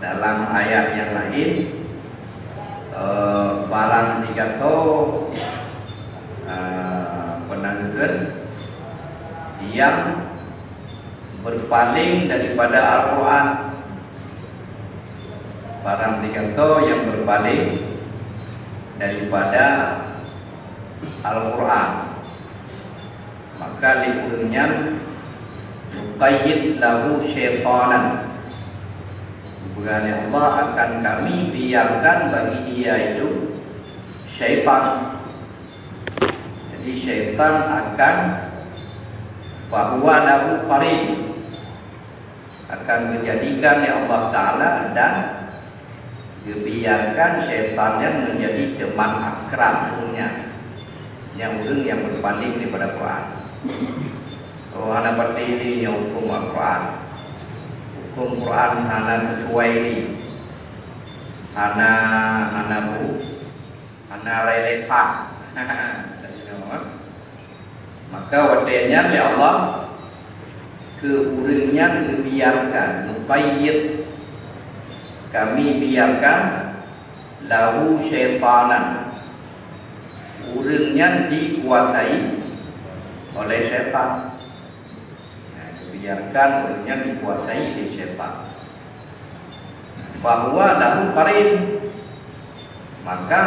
dalam ayat yang lain, barang tiga penangguhan yang berpaling daripada Al-Quran. Barang tiga yang berpaling daripada Al-Quran, maka likurnya nuqayyid lahu syaitanan, berani Allah akan kami biarkan bagi dia itu syaitan. Jadi syaitan akan fahuwa lahu qarin, akan menjadikan ya Allah Ta'ala dan dibiarkan syaitannya menjadi teman akrabnya, yang orang yang berpaling daripada Quran. Oh, hana seperti ini yang hukum Al-Quran. Hukum Quran hana sesuai ini, hana relevan. Maka wadahnya ya Allah keurangnya dibiarkan, nuqayyid, kami biarkan lahu syaitanan, urangnya dikuasai oleh syaitan. Biarkan urangnya dikuasai oleh syaitan. Fahuwa lahu qarin, maka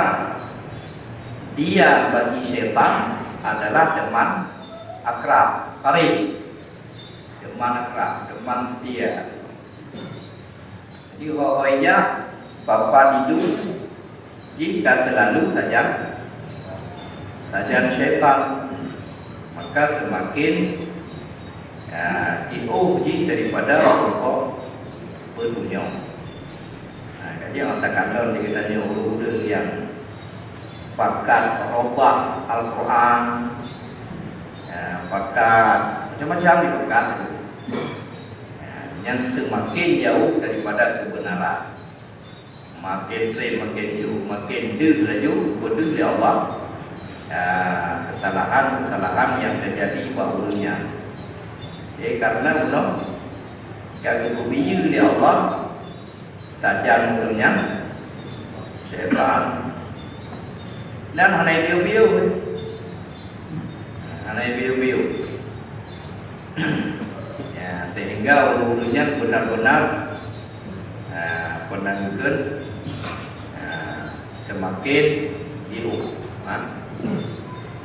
dia bagi syaitan adalah teman akrab, qarin, teman akrab, teman setia. Jadi pokoknya bapa hidup jika selalu saja syaitan, maka semakin diuji daripada pokok berdunia. Jadi orang kata kita ni orang yang pakat robah Al-Quran, pakat macam-macam dipakat, yang semakin jauh daripada kebenaran, makin jauh, makin laju berdiri Allah, kesalahan-kesalahan yang terjadi baharunya. Karena kalau biyu di Allah saja mulanya syaitan dan hanai biu-biu, sehingga ulu-ulunya benar-benar penangguhan semakin jauh.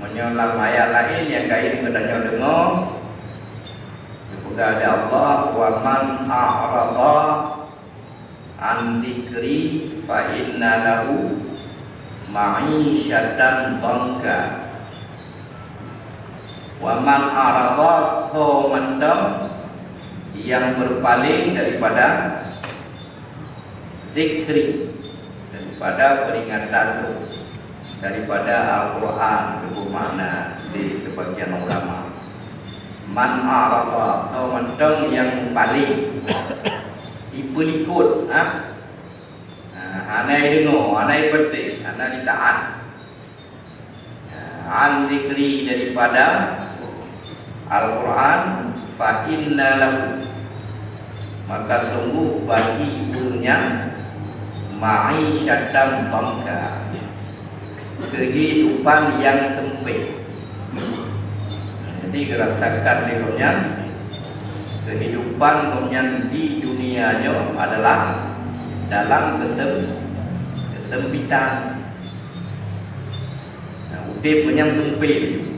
Menyolam ayat lain yang kain katanya dengar, kepada Allah, wa man a'rada an dzikri fa inna lahu ma'isyatan dhanka. Wa man a'rada mandam, yang berpaling daripada zikri, daripada peringatanku, daripada Al-Quran, itu makna di sebagian ulama. Man a'rada mandam, yang paling ikut, anai dengar, anai petik, anai taat, an zikri, daripada Al-Quran, fa inna lahu, maka sungguh bagi ibunya ma'isyatan dhanka, kehidupan yang sempit. Jadi rasakan lekonya kehidupan kemudian di dunianya adalah dalam kesempitan. Udip yang sempit,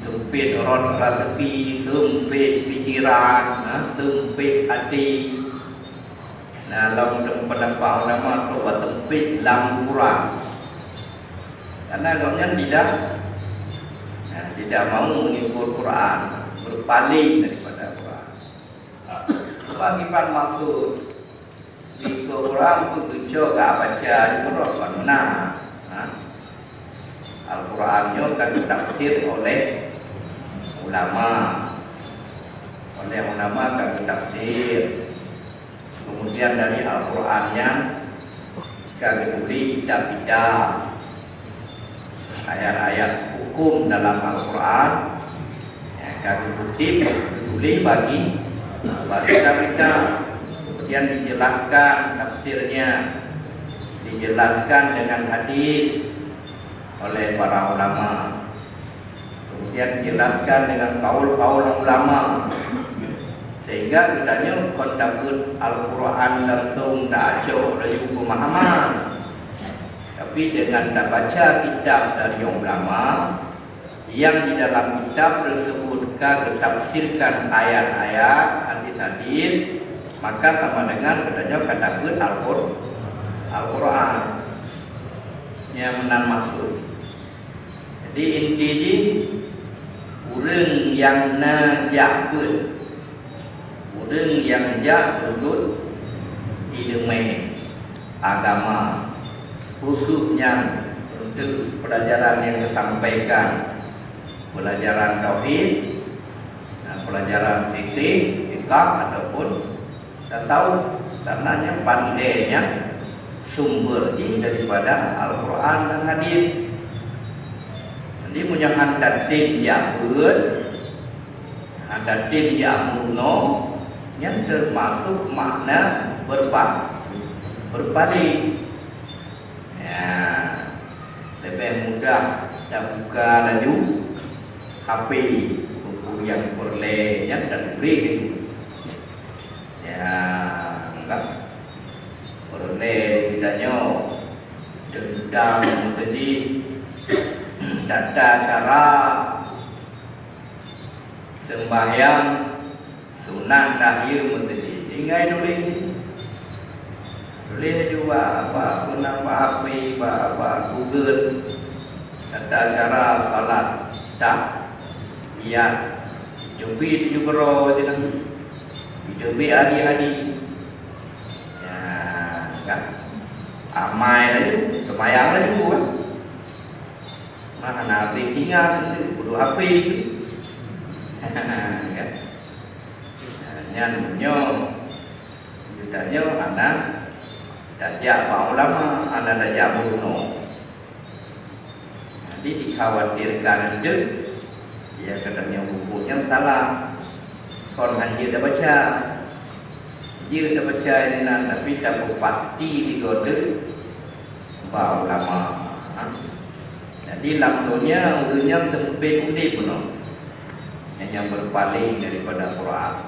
sempit orang rezeki, sempit pikiran, sempit hati. Dalam pendapat ulama itu sempit lam kurang. Karena kemudian tidak mau mengikut Quran, berpaling daripada Quran. Bagaimana maksud di Quran begitu gak baca di Quran mana? Al-Qurannya kan ditafsir oleh ulama kan ditafsir. Kemudian dari Al-Qurannya kan ditulis kitab-kitab, ayat-ayat hukum dalam Al-Quran, kan ditulis bagi kita kemudian dijelaskan tafsirnya, dijelaskan dengan hadis oleh para ulama, kemudian dijelaskan dengan kaul-kaul ulama, sehingga katanya kontakut Al-Quran langsung tak jauh dari pemahaman. Tapi dengan tak baca kitab dari ulama yang di dalam kitab tersebut ditafsirkan ayat-ayat, hadis-hadis, maka sama dengan katanya kontakut Al-Quran yang menang maksud. Jadi inti ini orang yang najabut, orang yang jabut ilmu agama, khususnya untuk pelajaran yang disampaikan, pelajaran tauhid, pelajaran fikih, ataupun tasawuf, karenanya pandainya sumber ini daripada Al-Quran dan hadis. Jadi punya ada tim jabut, ada tim jamuno yang termasuk makna berpaling. Ya, lebih mudah kita buka laju HP, buku yang boleh yang dan beri gitu. Ya, enggak boleh kitanya dendam tadi tata cara sembahyang sunat tahiyat mesti ingai dulu. Boleh juga apa api apa Google tata cara salat tak iya jobi tu juga je nang jobi adi ya kan amai lagi semayang lagi buat mana nabi tinggal kudu HP kan nyanyo ditanya anak dajak pak ulama anak dajak bunuh. Jadi dikhawatirkan itu ya katanya bukunya salah. Kon hanya dah baca, dia dah baca ini tapi tak pasti digoda pak ulama. Jadi lampunya urutnya sempit undi pun yang berpaling daripada Quran.